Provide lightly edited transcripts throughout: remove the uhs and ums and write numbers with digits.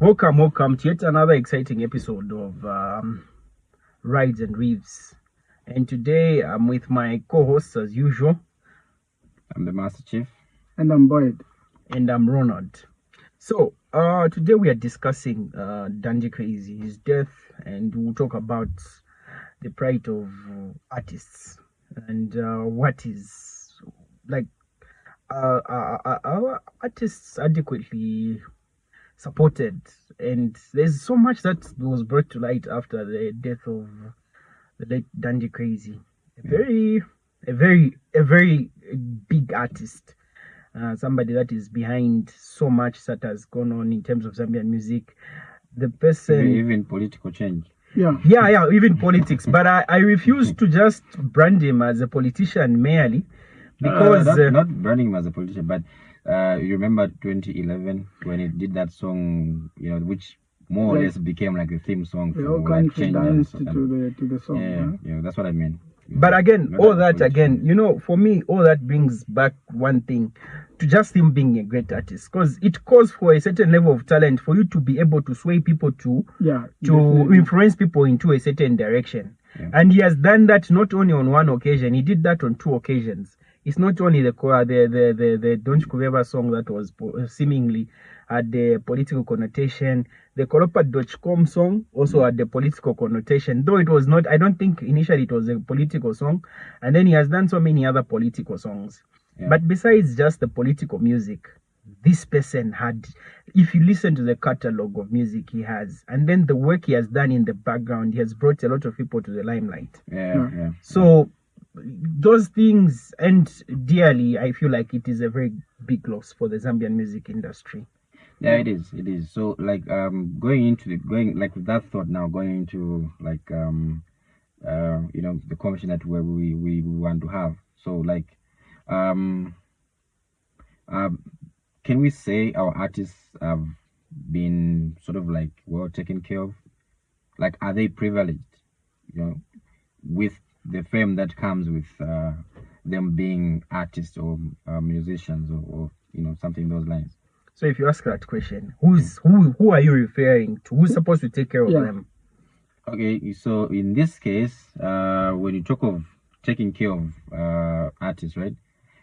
Welcome to yet another exciting episode of Rides and Reeves. And today I'm with my co-hosts as usual. I'm the Master Chief. And I'm Boyd. And I'm Ronald. So today we are discussing Dandy Krazy, his death, and we'll talk about the plight of artists and what is like our artists adequately supported, and there's so much that was brought to light after the death of the late Dandy Krazy, a very big artist, somebody that is behind so much that has gone on in terms of Zambian music. The person, even political change. Yeah, even politics. But I refuse to just brand him as a politician merely because not branding him as a politician, but you remember 2011 when he did that song, which more or less became like the theme song for like change to the song. Yeah, that's what I mean. But again, all that again, for me, all that brings back one thing, to just him being a great artist, because it calls for a certain level of talent for you to be able to sway people to influence people into a certain direction. Yeah. And he has done that not only on one occasion, he did that on two occasions. It's not only the Don't Kureva song that was seemingly had the political connotation. The Koropa.com song also had the political connotation, though it was not. I don't think initially it was a political song, and then he has done so many other political songs. Yeah. But besides just the political music, this person had, if you listen to the catalog of music he has, and then the work he has done in the background, he has brought a lot of people to the limelight. Yeah. So those things end dearly. I feel like it is a very big loss for the Zambian music industry. Yeah, it is. So like going with that thought now, going into like the conversation that we want to have. So like can we say our artists have been sort of like well taken care of? Like, are they privileged, with the fame that comes with them being artists or musicians or something those lines? So if you ask that question, who are you referring to? Who's supposed to take care of them? Okay, so in this case, when you talk of taking care of artists, right?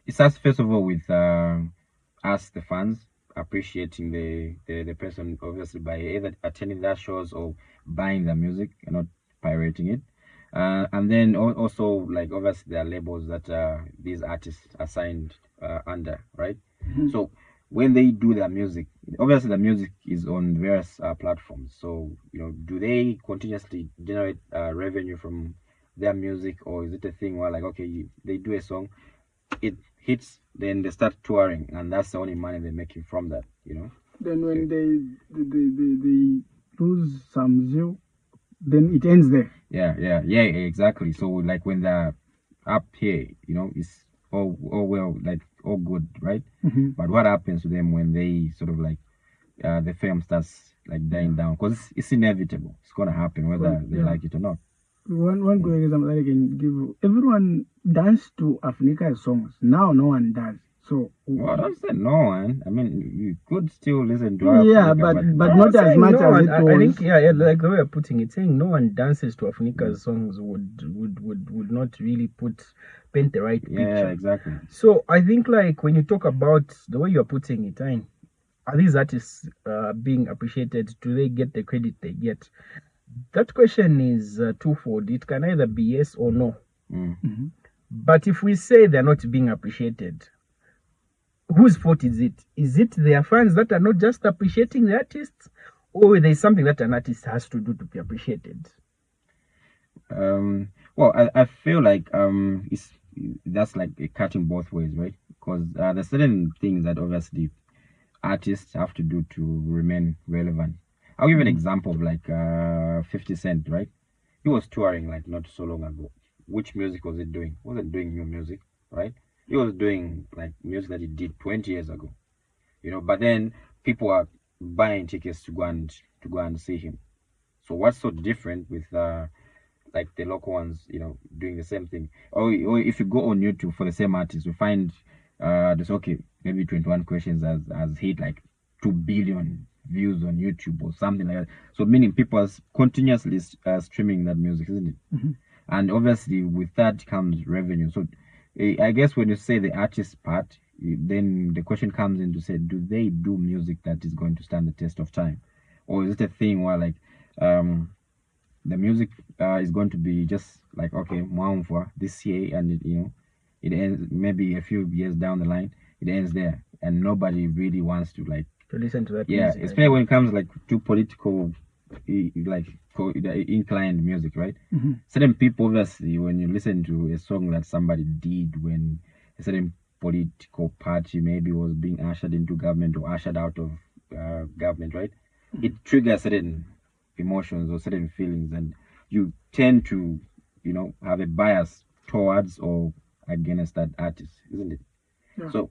It starts first of all with us, the fans, appreciating the person, obviously, by either attending their shows or buying their music and not pirating it. And then also, like, obviously, there are labels that these artists are signed under, right? Mm-hmm. So when they do their music, obviously the music is on various platforms. So, do they continuously generate revenue from their music, or is it a thing where, like, okay, they do a song, it hits, then they start touring, and that's the only money they're making from that, Then when they lose some zeal, then it ends there. Yeah, exactly. So like when they're up here, it's all well, like all good, right? Mm-hmm. But what happens to them when they sort of like the fame starts like dying down? Because it's inevitable. It's gonna happen whether they like it or not. One good example that I can give: everyone danced to Africa's songs. Now no one does. So I don't say no one. I mean, you could still listen to Africa. Yeah, but not as much as it was. I think like the way you're putting it, saying no one dances to Africa's songs would not really paint the right picture. Yeah, exactly. So I think like when you talk about the way you're putting it, are these artists being appreciated? Do they get the credit they get? That question is twofold. It can either be yes or no. Mm-hmm. But if we say they're not being appreciated, whose fault is it? Is it their fans that are not just appreciating the artists, or there's something that an artist has to do to be appreciated? Well, I feel like that's like cutting both ways, right? Because there's certain things that obviously artists have to do to remain relevant. I'll give an example of like 50 Cent, right? He was touring like not so long ago. Which music was he doing? He wasn't doing new music, right? He was doing like music that he did 20 years ago, but then people are buying tickets to go and see him. So what's so different with like the local ones, doing the same thing? Or if you go on YouTube for the same artist, you find there's maybe 21 questions has hit like 2 billion views on YouTube or something like that. So meaning people are continuously streaming that music, isn't it? And obviously with that comes revenue. So I guess when you say the artist part, then the question comes in to say, do they do music that is going to stand the test of time? Or is it a thing where like the music is going to be just like, okay, for this year, and it ends maybe a few years down the line, it ends there, and nobody really wants to like to listen to that music, especially when it comes like to political like inclined music, right? Certain people, obviously, when you listen to a song that somebody did when a certain political party maybe was being ushered into government or ushered out of government, right? It triggers certain emotions or certain feelings, and you tend to have a bias towards or against that artist, isn't it? So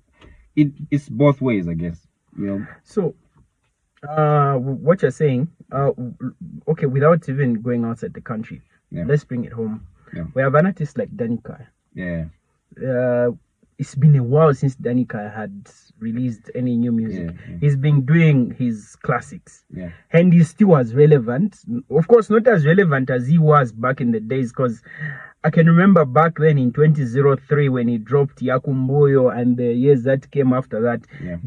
it's both ways, I guess. So what you're saying, okay, without even going outside the country, let's bring it home. We have an artist like Danica. It's been a while since Danica had released any new music. He's been doing his classics, and he's still as relevant. Of course, not as relevant as he was back in the days, because I can remember back then in 2003 when he dropped Yakumboyo and the years that came after that,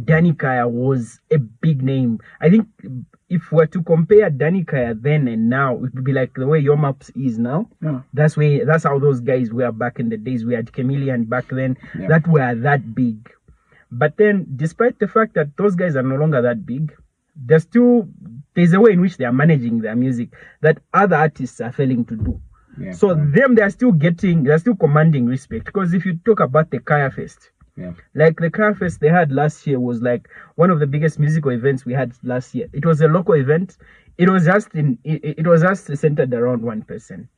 Danica was a big name. I think if we're to compare Danica then and now, it would be like the way Your Maps is now. That's how those guys were back in the days. We had Chameleon back then that were that big. But then, despite the fact that those guys are no longer that big, there's a way in which they are managing their music that other artists are failing to do. So they're still commanding respect. Because if you talk about the Kaya Fest, like the Kaya Fest they had last year was like one of the biggest musical events we had last year. It was a local event. It was just centered around one person.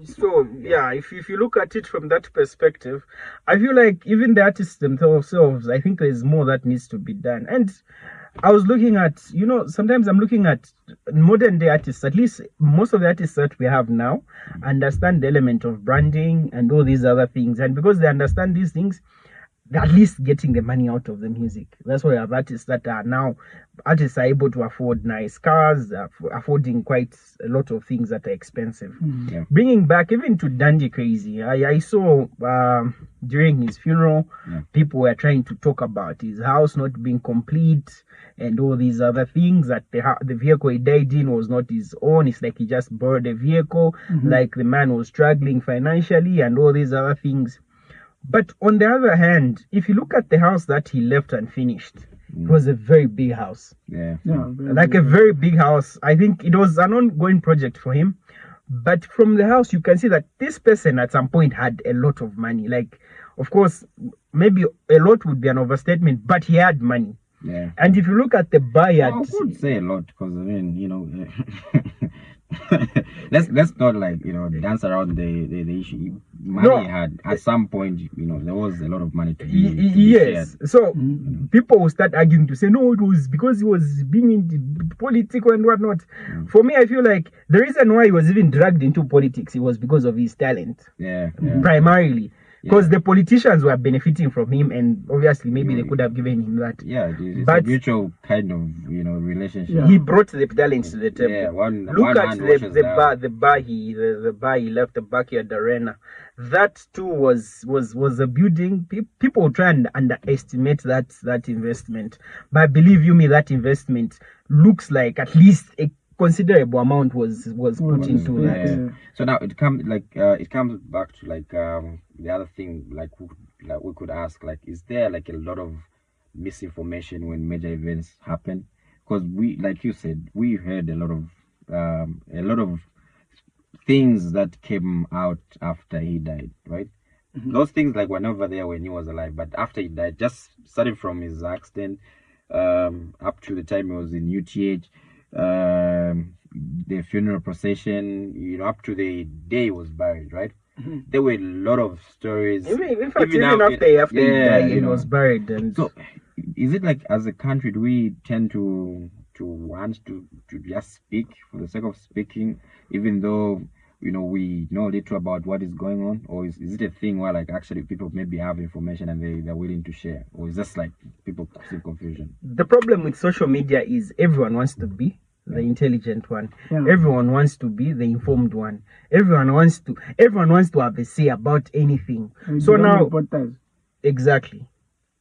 So if you look at it from that perspective, I feel like even the artists themselves, I think there's more that needs to be done. And I was looking at, sometimes I'm looking at modern day artists, at least most of the artists that we have now understand the element of branding and all these other things. And because they understand these things, they're at least getting the money out of the music. That's why we have artists are able to afford nice cars, affording quite a lot of things that are expensive. Bringing back even to Dandy Krazy, I saw during his funeral, people were trying to talk about his house not being complete and all these other things, that the vehicle he died in was not his own. It's like he just borrowed a vehicle, like the man was struggling financially and all these other things. But on the other hand, if you look at the house that he left unfinished, it was a very big house. Like a very big house. I think it was an ongoing project for him. But from the house, you can see that this person at some point had a lot of money. Like, of course, maybe a lot would be an overstatement, but he had money. And if you look at the buyer, I would say a lot, because I mean, let's not like dance around the issue. Money had at some point, there was a lot of money to be shared. So people will start arguing to say no, it was because he was being in political and whatnot. For me, I feel like the reason why he was even dragged into politics, it was because of his talent. Primarily. Because the politicians were benefiting from him, and obviously maybe they could have given him that. It's a mutual kind of relationship. He brought the talent to the table. Look at the bar he left, the backyard arena. That too was a building. People try and underestimate that investment, but believe you me, that investment looks like at least a considerable amount was put into that. So now it comes back to like the other thing, like we could ask, like, is there like a lot of misinformation when major events happen? Because we, like you said, we heard a lot of things that came out after he died, right? Those things like were never there when he was alive, but after he died, just starting from his accident up to the time he was in UTH, the funeral procession, up to the day he was buried, right? There were a lot of stories. In fact, even after he died, he was buried. And so, is it like, as a country, do we tend to want to just speak for the sake of speaking, even though we know little about what is going on, or is it a thing where like actually people maybe have information and they're willing to share, or is just like people causing confusion? The problem with social media is everyone wants to be the intelligent one. Everyone wants to be the informed one. Everyone wants to have a say about anything. So now, exactly.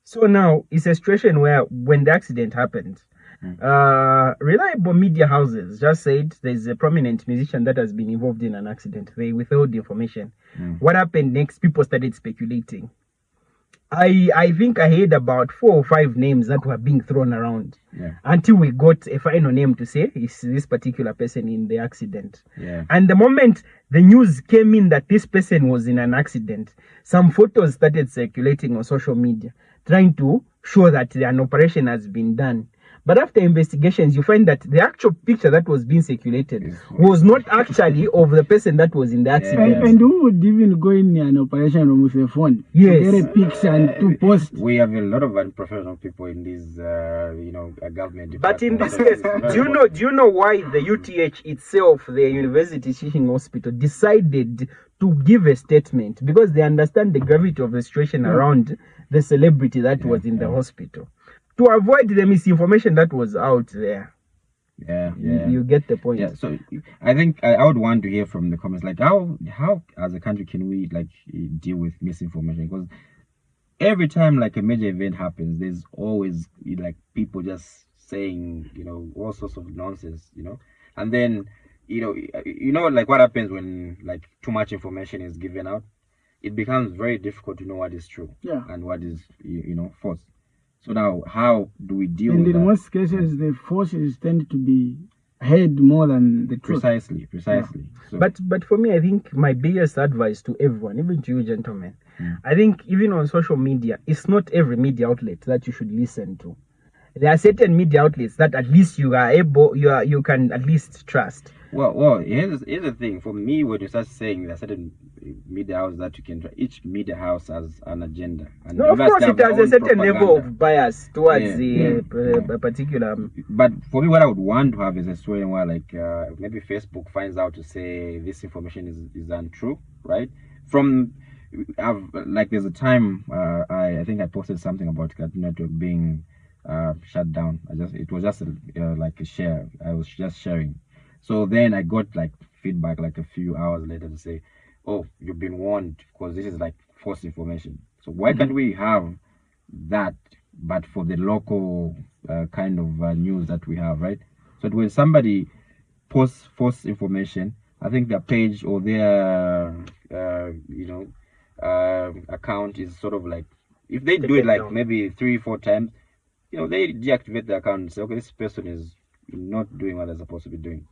So now it's a situation where when the accident happened, reliable media houses just said there's a prominent musician that has been involved in an accident. They withheld the information. What happened next? People started speculating. I think I heard about 4 or 5 names that were being thrown around until we got a final name to say it's this particular person in the accident. And the moment the news came in that this person was in an accident, some photos started circulating on social media trying to show that an operation has been done. But after investigations, you find that the actual picture that was being circulated was not actually of the person that was in the accident. And who would even go in an operation room with a phone to get a picture and to post? We have a lot of unprofessional people in these, government departments. But in this case, do you know why the UTH itself, the University Teaching Hospital, decided to give a statement? Because they understand the gravity of the situation around the celebrity that was in the hospital, to avoid the misinformation that was out there. You get the point. So I think I would want to hear from the comments, like how as a country can we like deal with misinformation? Because every time like a major event happens, there's always like people just saying all sorts of nonsense, and then like what happens when like too much information is given out. It becomes very difficult to know what is true and what is false. So now, how do we deal with that? And in most cases, the forces tend to be heard more than the truth. Precisely. So, but for me, I think my biggest advice to everyone, even to you gentlemen, I think even on social media, it's not every media outlet that you should listen to. There are certain media outlets that at least you can at least trust. Well, here's the thing. For me, when you start saying there are certain media houses that you can trust, each media house has an agenda. And no, of course, it has a certain level of bias towards a particular. But for me, what I would want to have is a story where, like, maybe Facebook finds out to say this information is untrue, right? There's a time I think I posted something about Cartoon Network being shut down. It was just like a share. I was just sharing. So then I got like feedback like a few hours later to say, oh, you've been warned because this is like false information. So why can't we have that, but for the local kind of news that we have, right? So that when somebody posts false information, I think their page or their account is sort of like, if they do it like maybe 3-4 times, they deactivate the account and say, okay, this person is not doing what they're supposed to be doing.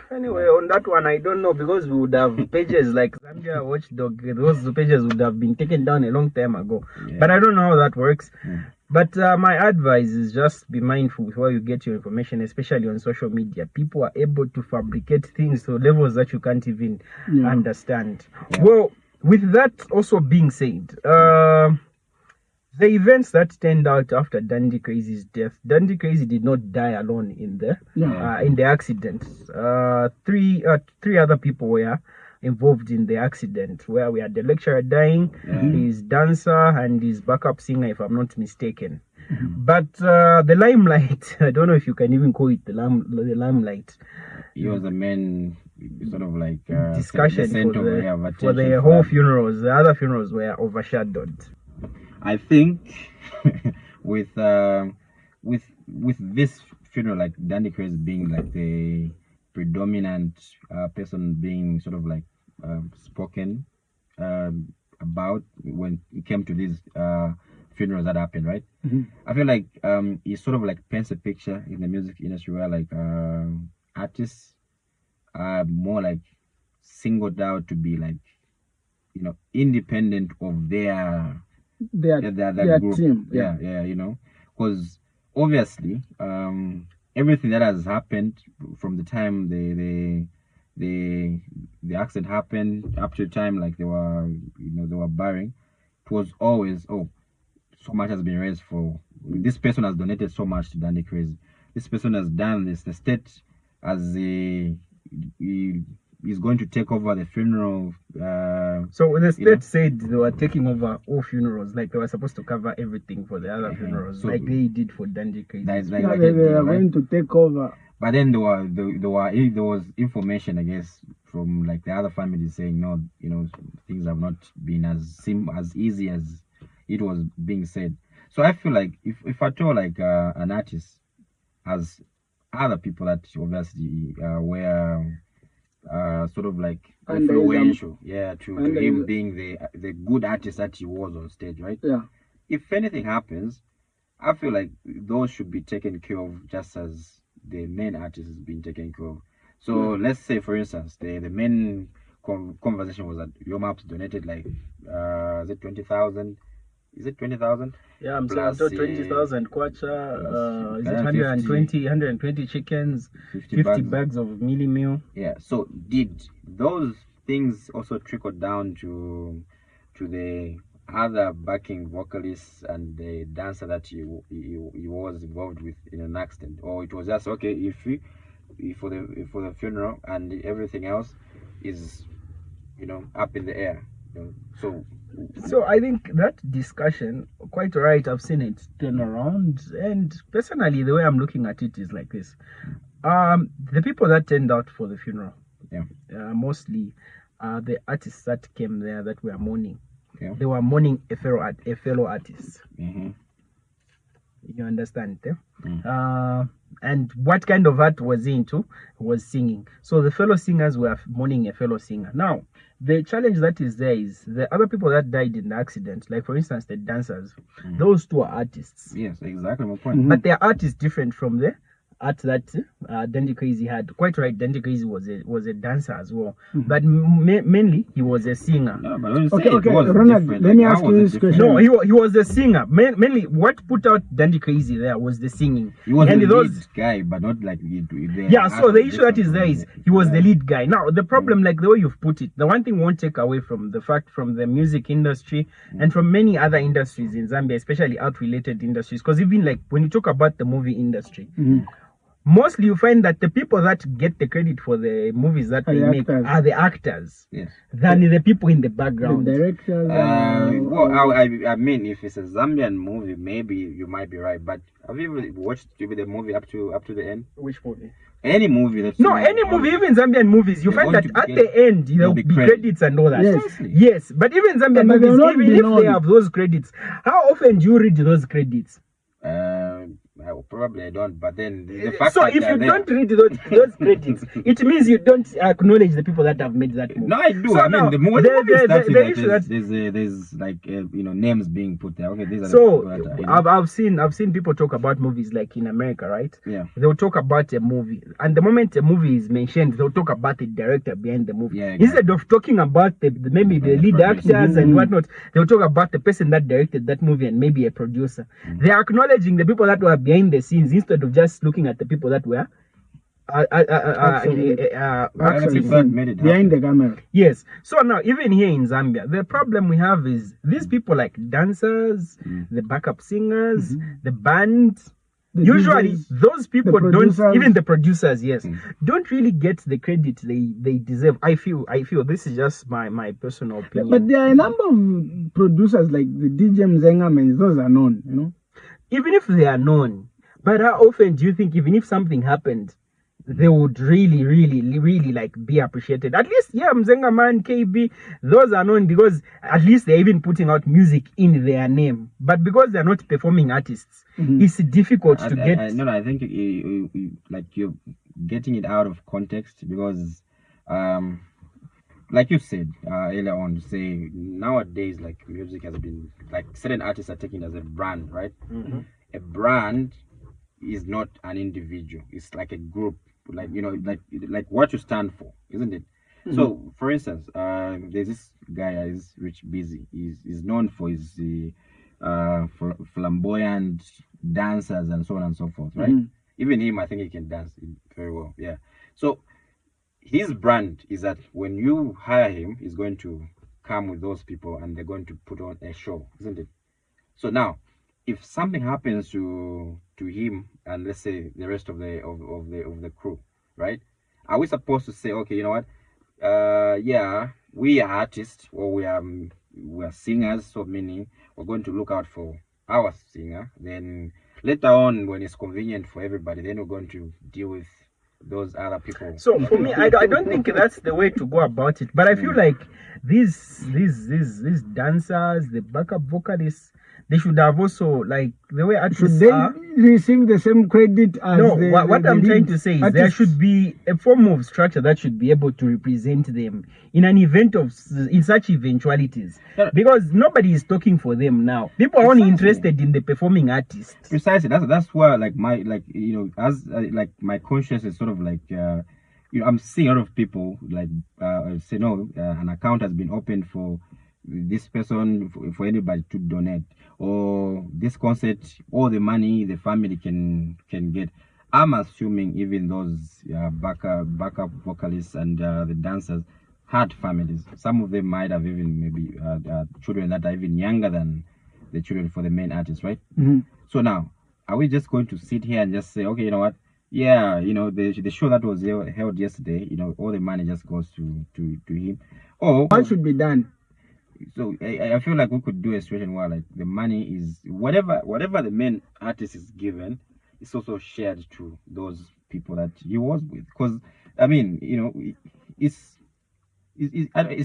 Anyway, on that one, I don't know, because we would have pages like Zambia Watchdog. Those pages would have been taken down a long time ago. But I don't know how that works. But my advice is just be mindful with where you get your information, especially on social media. People are able to fabricate things to levels that you can't even understand. Well, with that also being said, the events that turned out after Dandy Krazy's death, Dandy Krazy did not die alone in the accident. Three other people were involved in the accident, where we had the lecturer dying, his dancer, and his backup singer, if I'm not mistaken. But the limelight, I don't know if you can even call it the limelight. He was the main sort of like discussion for the whole funerals. The other funerals were overshadowed. I think with this funeral, like Dandy Krazy being like the predominant person being sort of like spoken about when it came to these funerals that happened, right? I feel like it sort of like paints a picture in the music industry where like artists are more like singled out to be like independent of their group. Team. Because obviously everything that has happened from the time the accident happened up to the time like they were burying, it was always so much has been raised for this person, has donated so much to Dandy Krazy, this person has done this, the state has is going to take over the funeral. So the state said they were taking over all funerals, like they were supposed to cover everything for the other funerals, like they did for Dandy Krazy. They are going to take over. But then there was information, I guess, from like the other families saying no, things have not been as easy as it was being said. So I feel like if at all like an artist has other people that obviously were sort of like influential, to him being the good artist that he was on stage, right? Yeah. If anything happens, I feel like those should be taken care of just as the main artist is being taken care of. So let's say, for instance, the main conversation was that Yomaps donated like is it 20,000? Is it 20,000? Yeah, I'm saying 20,000 kwacha. Is it 120 chickens, 50 bags of mealie meal? Yeah. So did those things also trickle down to the other backing vocalists and the dancer that he was involved with in an accident, or it was just okay if for the funeral and everything else is up in the air? So I think that discussion, quite right, I've seen it turn around, and personally the way I'm looking at it is like this. The people that turned out for the funeral, mostly the artists that came there that were mourning. Yeah. They were mourning a fellow artist. Mm-hmm. You understand? And what kind of art was he into? Was singing. So the fellow singers were mourning a fellow singer. Now, the challenge that is there is the other people that died in the accident, like for instance the dancers, those two are artists. Yes, exactly my point. But their art is different from the art that Dandy Krazy had. Quite right, Dandy Krazy was a dancer as well, but mainly he was a singer. No, but okay, Ronald, let me ask you this question. No, he was a singer. Mainly, what put out Dandy Krazy there was the singing. He was the lead guy, but not like so the issue that is there is he was the lead guy. Now the problem, like the way you've put it, the one thing we won't take away from the fact from the music industry and from many other industries in Zambia, especially art-related industries, because even like when you talk about the movie industry. Mostly you find that the people that get the credit for the movies that they make are the actors than the people in the background. The directors. Well, I mean, if it's a Zambian movie, maybe you might be right. But have you ever watched the movie up to the end? Which movie? Any movie that's any movie, even Zambian movies, you find that at the end there'll be credits and all that. Yes, but even Zambian movies, even if they have those credits, how often do you read those credits? Probably I don't, but then the fact so if you don't read those credits, it means you don't acknowledge the people that have made that movie. No, I do. So I mean, the movie there's like names being put there. Okay, these are so I've seen people talk about movies like in America, right? Yeah. They'll talk about a movie, and the moment a movie is mentioned, they'll talk about the director behind the movie. Yeah, exactly. Instead of talking about maybe the lead actors and whatnot, they'll talk about the person that directed that movie and maybe a producer. They're acknowledging the people that were behind the scenes instead of just looking at the people that were behind the camera. Yes. So now, even here in Zambia, the problem we have is these people like dancers, the backup singers, the band. Usually, those people don't, even the producers, don't really get the credit they deserve. I feel this is just my personal opinion. But there are a number of producers like the DJ Mzengamen, those are known, Even if they are known, but how often do you think, even if something happened, they would really like be appreciated? At least, Mzenga Man, KB, those are known because at least they're even putting out music in their name. But because they're not performing artists, it's difficult to get. I think like you're getting it out of context because, like you said earlier on, say nowadays, like music has been like certain artists are taking it as a brand, right? A brand is not an individual; it's like a group. Like like what you stand for, isn't it? So for instance, there's this guy is Rich Busy. He's known for his flamboyant dancers and so on and so forth, right? Even him, I think he can dance very well. Yeah. So his brand is that when you hire him, he's going to come with those people and they're going to put on a show, isn't it? So now, if something happens to him and let's say the rest of the crew, right? Are we supposed to say, okay, you know what? yeah, we are artists, or we are singers, so meaning we're going to look out for our singer. Then later on, when it's convenient for everybody, then we're going to deal with those other people. So for me, I don't think that's the way to go about it. But I feel like these dancers, the backup vocalists, they should have also, like the way artists are, receive the same credit as what I'm trying to say is artists. There should be a form of structure that should be able to represent them in an event in such eventualities, because nobody is talking for them now. People are only interested in the performing artists. Precisely. That's why, like, as like my conscience is sort of like I'm seeing a lot of people like say no, an account has been opened for this person, for anybody to donate, or this concert, all the money the family can get. I'm assuming even those backup vocalists and the dancers had families. Some of them might have even maybe children that are even younger than the children for the main artist, right? So now, are we just going to sit here and just say, okay, you know what? Yeah, the show that was held yesterday, all the money just goes to him. Or what should be done? So I feel like we could do a situation where, like, the money is whatever the main artist is given, it's also shared to those people that he was with. Because I mean, it's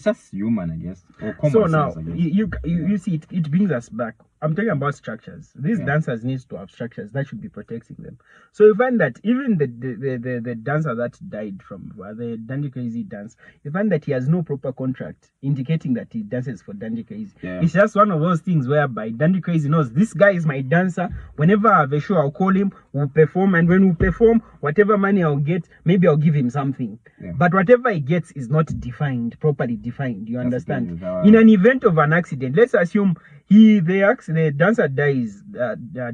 just human, I guess. Or common so now, sense, I guess. you see, it brings us back. I'm talking about structures. These dancers needs to have structures that should be protecting them. So you find that even the dancer that died from the Dandy Krazy dance, you find that he has no proper contract indicating that he dances for Dandy Krazy. Yeah. It's just one of those things whereby Dandy Krazy knows this guy is my dancer. Whenever I have a show, I'll call him, we'll perform, and when we perform, whatever money I'll get, maybe I'll give him something. Yeah. But whatever he gets is not properly defined. You understand? In an event of an accident, let's assume the dancer dies,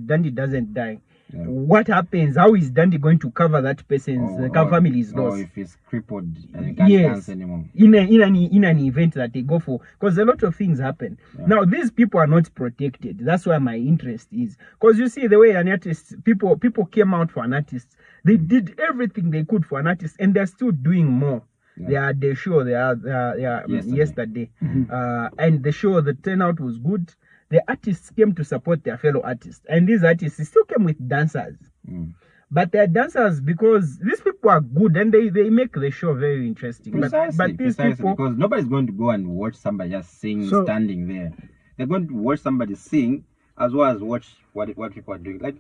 Dandy doesn't die. Yeah. What happens? How is Dandy going to cover that person's family's loss? Or if he's crippled and he can't dance anymore. In an event that they go for, because a lot of things happen. Yeah. Now these people are not protected. That's why my interest is, because you see the way an artist, people came out for an artist. They did everything they could for an artist, and they're still doing more. Yeah. They are the show. They are yesterday, and the show, the turnout was good. The artists came to support their fellow artists, and these artists still came with dancers. But they're dancers because these people are good and they make the show very interesting. Precisely, but these people, because nobody's going to go and watch somebody just sing standing there. They're going to watch somebody sing as well as watch what people are doing. Like,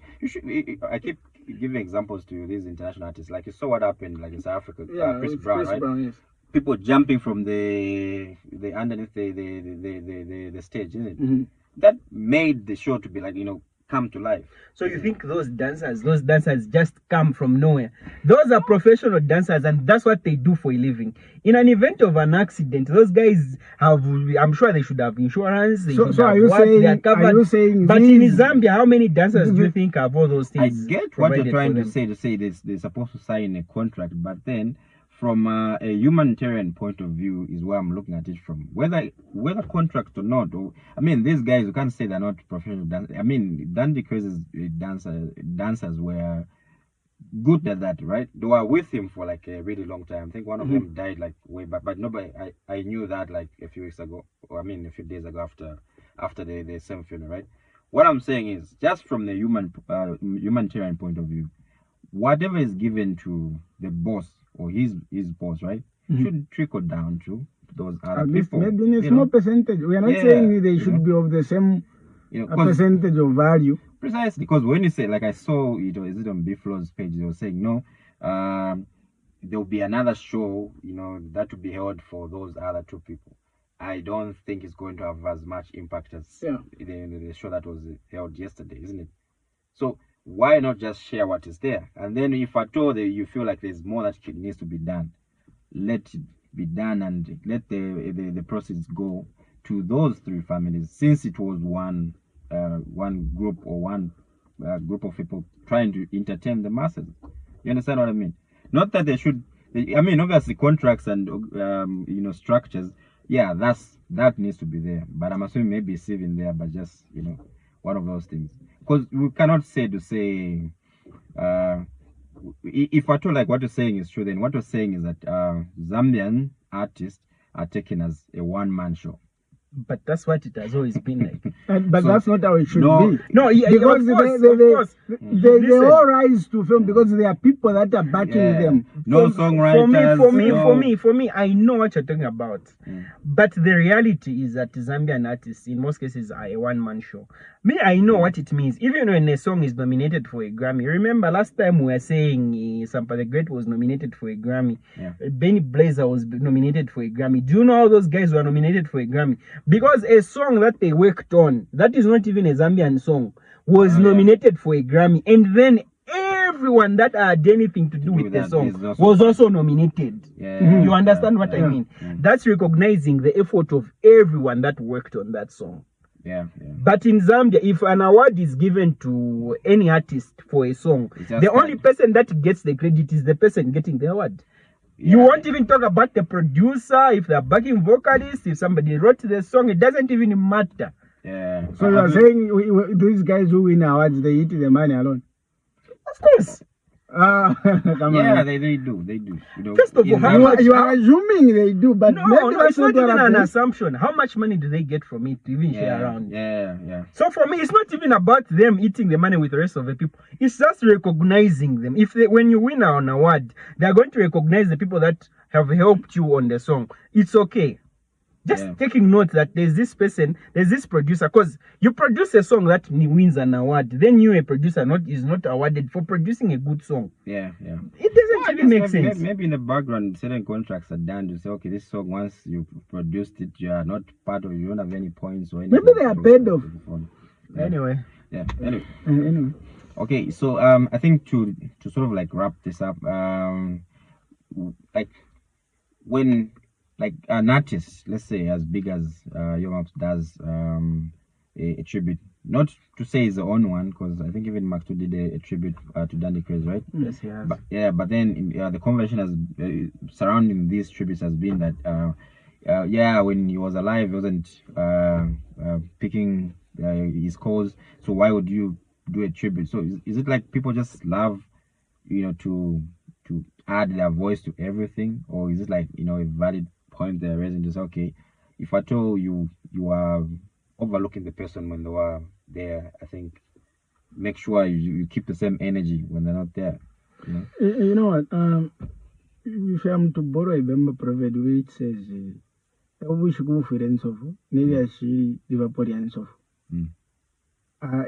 I keep giving examples to these international artists. Like, you saw what happened, like, in South Africa, Chris Brown, right? Brown, yes. People jumping from the underneath the stage, isn't it? That made the show to be like, come to life. So you think those dancers just come from nowhere? Those are professional dancers, and that's what they do for a living. In an event of an accident, those guys I'm sure they should have insurance. Are you saying but in Zambia, how many dancers do you think have all those things? I get what you're trying to say. They're supposed to sign a contract, but then from a humanitarian point of view is where I'm looking at it from. Whether contract or not, these guys, you can't say they're not professional dancers. Dandy Krazy's dancers were good at that, right? They were with him for like a really long time. I think one of them died like way back, but nobody. I knew that like a few weeks ago, or a few days ago after the same funeral, right? What I'm saying is, just from the humanitarian point of view, whatever is given to the boss or his boss, right, should trickle down to those other people. Maybe in a small percentage. We are not saying they should be of the same percentage of value. Precisely, because when you say, like, I saw it, or is it on Biflo's page, they were saying, no, there'll be another show, that will be held for those other two people. I don't think it's going to have as much impact as the show that was held yesterday, isn't it? So why not just share what is there? And then if at all you feel like there's more that needs to be done, let it be done, and let the proceeds go to those three families, since it was one group or one group of people trying to entertain the masses. You understand what I mean? Not that they should. Obviously contracts and structures. Yeah, that needs to be there. But I'm assuming maybe it's even there, but just one of those things. Because we cannot say if at all like what you're saying is true, then what you're saying is that Zambian artists are taken as a one-man show. But that's what it has always been like. But so, that's not how it should be. No, yeah, because of course. They all rise to film because there are people that are backing them. No songwriters. For me, I know what you're talking about. But the reality is that Zambian artists, in most cases, are a one-man show. Me, I know what it means. Even when a song is nominated for a Grammy. Remember last time we were saying Sampa the Great was nominated for a Grammy. Benny Blazer was nominated for a Grammy. Do you know how those guys were nominated for a Grammy? Because a song that they worked on, that is not even a Zambian song, was nominated for a Grammy. And then everyone that had anything to do with the song was also nominated. You understand what I mean? That's recognizing the effort of everyone that worked on that song. But in Zambia, if an award is given to any artist for a song, the only person that gets the credit is the person getting the award. You won't even talk about the producer, if they're backing vocalists, if somebody wrote the song, it doesn't even matter. So you are saying these guys who win awards, they eat the money alone? Of course. They do. You know, first of all, you are assuming they do, but no, it's not even an assumption. How much money do they get from it to even share around? So for me, it's not even about them eating the money with the rest of the people. It's just recognizing them. When you win an award, they're going to recognize the people that have helped you on the song. It's okay. Just taking note that there's this person, there's this producer, because you produce a song that wins an award, then you, a producer, is not awarded for producing a good song. It doesn't even make sense. Maybe in the background, certain contracts are done to say, okay, this song, once you produced it, you are not part of it, you don't have any points or anything. Maybe they are paid off. Anyway. Anyway. Okay, so I think to sort of like wrap this up, like when like an artist, let's say as big as Yomaps does a tribute, not to say it's the only one, because I think even Maktu did a tribute to Dandy Krazy, right? Yes, he has. But then the conversation has surrounding these tributes has been that when he was alive, he wasn't picking his cause. So why would you do a tribute? So is it like people just love, to add their voice to everything, or is it like a valid point they're raising to say, okay, if at all you are overlooking the person when they were there, I think make sure you keep the same energy when they're not there. You know what? If I'm to borrow a Bemba proverb which says, "We should go for maybe she Liverpoolians of."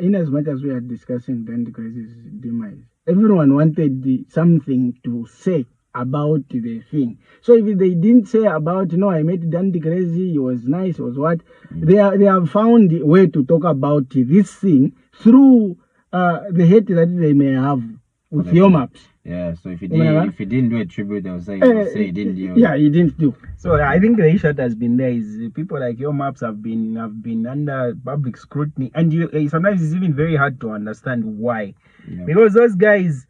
In as much as we are discussing Dandy Krazy's demise, everyone wanted something to say about the thing. So if they didn't say about, I met Dandy Krazy, he was nice, was what, they have found a way to talk about this thing through the hate that they may have with Yomaps. So if he didn't do a tribute, they would say he didn't do. He didn't do. So I think the issue that has been there is people like Yomaps have been under public scrutiny, and sometimes it's even very hard to understand why. Because those guys,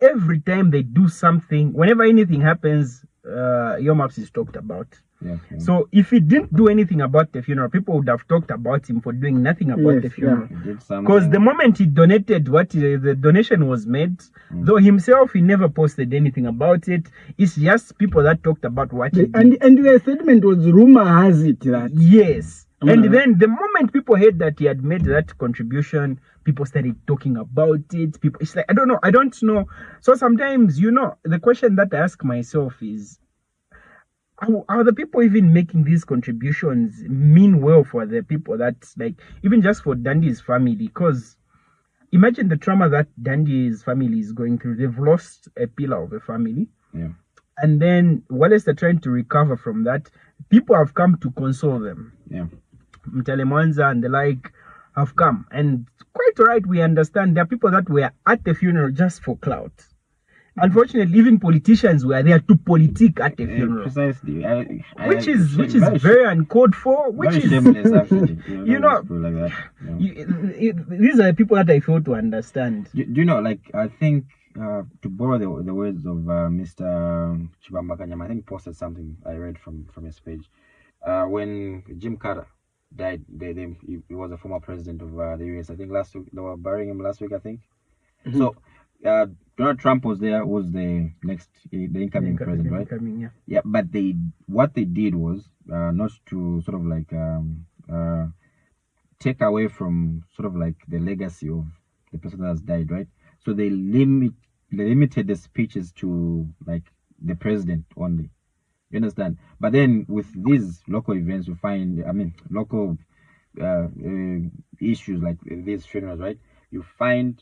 every time they do something, whenever anything happens, Yomaps is talked about. So if he didn't do anything about the funeral, people would have talked about him for doing nothing about the funeral. Because the moment he donated, the donation was made, though himself he never posted anything about it. It's just people that talked about what he did. And the statement was, rumor has it that. Yes. And then the moment people heard that he had made that contribution, people started talking about it. It's like, I don't know. So sometimes, the question that I ask myself is, are the people even making these contributions mean well for the people that, like, even just for Dandy's family? Because imagine the trauma that Dandy's family is going through. They've lost a pillar of a family. And then while they're trying to recover from that, people have come to console them. Mtele Mwanza and the like have come. And quite right, we understand there are people that were at the funeral just for clout. Unfortunately, even politicians were there to politic at the funeral. Precisely. Which is very uncalled for. Which is shameless, actually. These are the people that I fail to understand. Do you know, like, I think, to borrow the words of Mr. Chibamba Kanyama, I think posted something I read from his page. When Jim Carter died, he was a former president of the US. I think last week, they were burying him last week, I think. So, Donald Trump was there, was the incoming president, right? Yeah, but what they did was not to sort of like take away from sort of like the legacy of the person that has died, right? So they limited the speeches to like the president only. You understand? But then with these local events, you find, local issues like these funerals, right? You find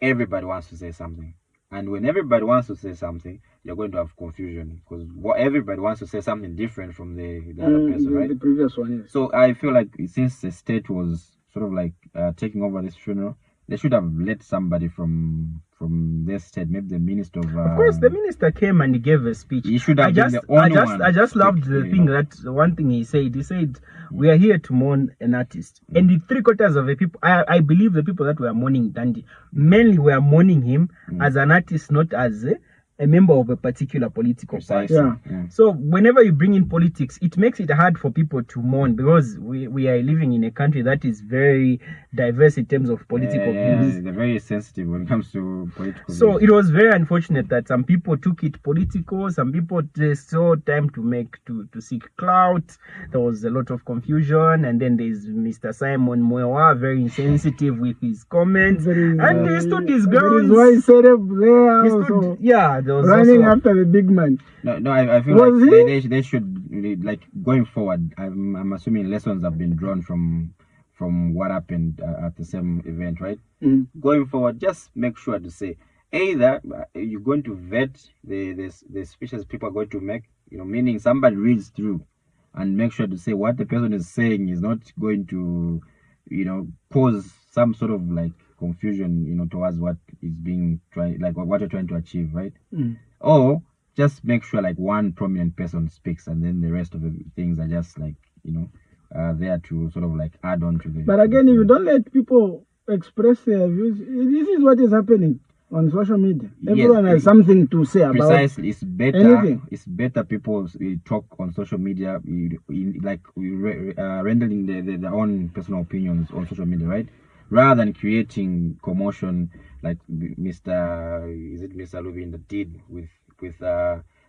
everybody wants to say something. And when everybody wants to say something, you're going to have confusion because everybody wants to say something different from the other person, right? The previous one, yes. So I feel like since the state was sort of like taking over this funeral, they should have let somebody from their state, maybe the minister of. Of course, the minister came and he gave a speech. He should have been the only one. I just loved the thing that one thing he said. He said, "We are here to mourn an artist," and the 3/4 of the people, I believe the people that were mourning Dandy, mainly were mourning him as an artist, not as a member of a particular political party. Yeah. So whenever you bring in politics, it makes it hard for people to mourn because we are living in a country that is very diverse in terms of political views. They're very sensitive when it comes to political So views. it was very unfortunate that some people took it political, some people just saw time to seek clout. There was a lot of confusion, and then there's Mr. Simon Mwewa, very insensitive with his comments, and he stood his ground. That is why he said up there also. There was Running also, after the big man. No, I feel Was like they should really, like going forward. I'm assuming lessons have been drawn from what happened at the same event, right? Going forward, just make sure to say either you're going to vet the speeches people are going to make, meaning somebody reads through and make sure to say what the person is saying is not going to, cause some sort of like confusion, towards what is being like what you're trying to achieve, right? Or just make sure like one prominent person speaks and then the rest of the things are just like, there to sort of like add on to the. But again, if you don't let people express their views, this is what is happening on social media. Everyone has something to say about. Precisely, it's better. Anything. It's better people talk on social media, rendering their own personal opinions on social media, right? Rather than creating commotion like Mr. Lubin did with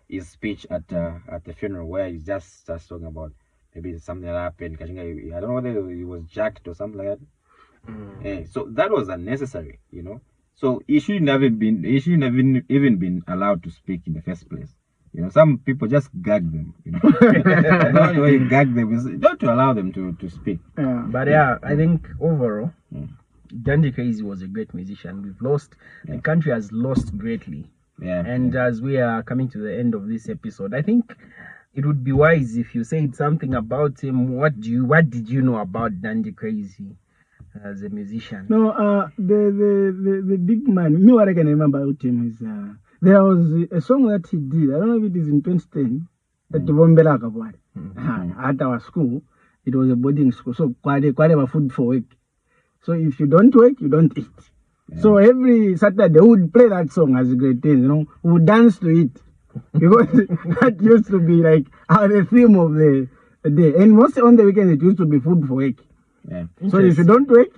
his speech at the funeral, where he just starts talking about maybe something that happened. I don't know whether he was jacked or something like that. So that was unnecessary, So he shouldn't have even been allowed to speak in the first place. Some people just gag them. The only way you gag them is not to allow them to speak. But I think overall, Dandy Krazy was a great musician. The country has lost greatly. And as we are coming to the end of this episode, I think it would be wise if you said something about him. What did you know about Dandy Krazy as a musician? No, the big man. Me, what I can remember about him is there was a song that he did. I don't know if it is in 2010. At the Bombela Kabwari. At our school, it was a boarding school. So quite a food for work. So if you don't work, you don't eat. So every Saturday they would play that song as a great thing, we would dance to it. Because that used to be like the theme of the day. And mostly on the weekend it used to be food for work. So if you don't work,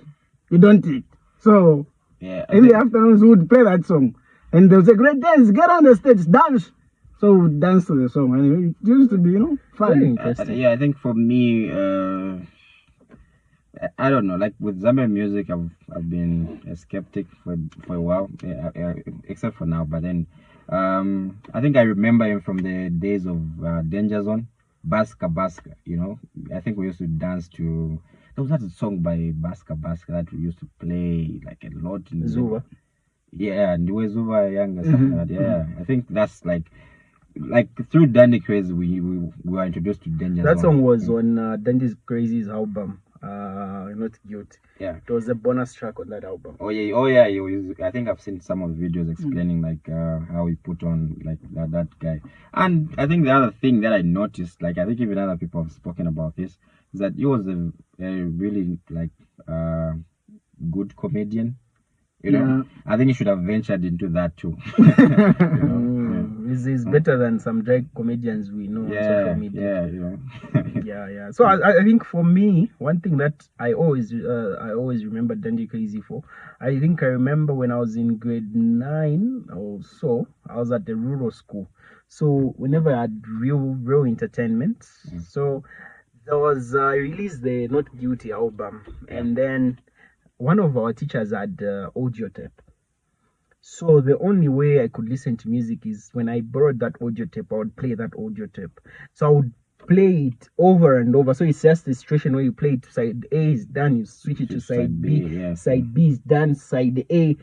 you don't eat. So in the afternoons we would play that song. And there was a great dance, get on the stage, dance. So we would dance to the song. And it used to be, fun. Very interesting. I think for me, I don't know. Like with Zambian music, I've been a skeptic for a while, except for now. But then, I think I remember him from the days of Danger Zone, Baska. I think we used to dance to. There was that song by Baska that we used to play like a lot in Zuba. And Zuba Young or something like that. I think that's like through Dandy Krazy we were introduced to Danger Zone. That song was on Dandy Krazy's album. Not Guilty. It was a bonus track on that album. I think I've seen some of the videos explaining like how he put on like that guy. And I think the other thing that I noticed, like I think even other people have spoken about this, is that he was a really like good comedian. I think he should have ventured into that too. is better than some dry comedians we know on social media. Yeah. So I think for me, one thing that I always remember Dandy Krazy for, I remember when I was in grade 9 or so, I was at the rural school. So whenever I had real entertainment, so there was released the Not Guilty album, and then one of our teachers had audio tape. So the only way I could listen to music is when I borrowed that audio tape, I would play that audio tape. So I would play it over and over. So it's just the situation where you play it, side A is done, you switch it to side B, side B is done, side A,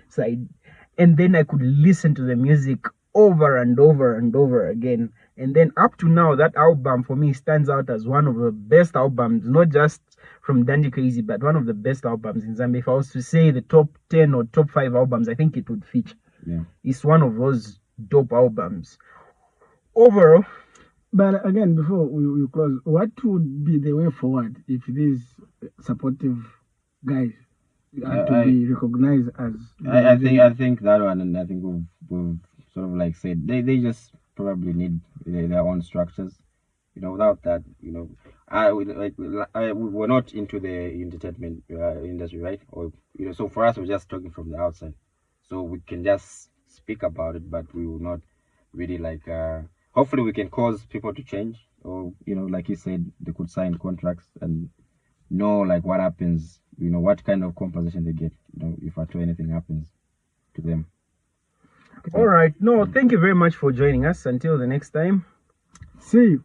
and then I could listen to the music over and over and over again. And then up to now, that album for me stands out as one of the best albums, not just from Dandy Krazy, but one of the best albums in Zambia. If I was to say the top 10 or top 5 albums, I think it would feature. It's one of those dope albums. Overall. But again, before we close, what would be the way forward if these supportive guys are to be recognized as? I think that one, and I think we've sort of like said they just probably need their own structures. Without that, we're not into the entertainment industry, right? Or so for us, we're just talking from the outside, so we can just speak about it, but we will not really like. Hopefully, we can cause people to change, or like you said, they could sign contracts and know like what happens. What kind of compensation they get. If at all anything happens to them. All right. No, thank you very much for joining us. Until the next time. See you.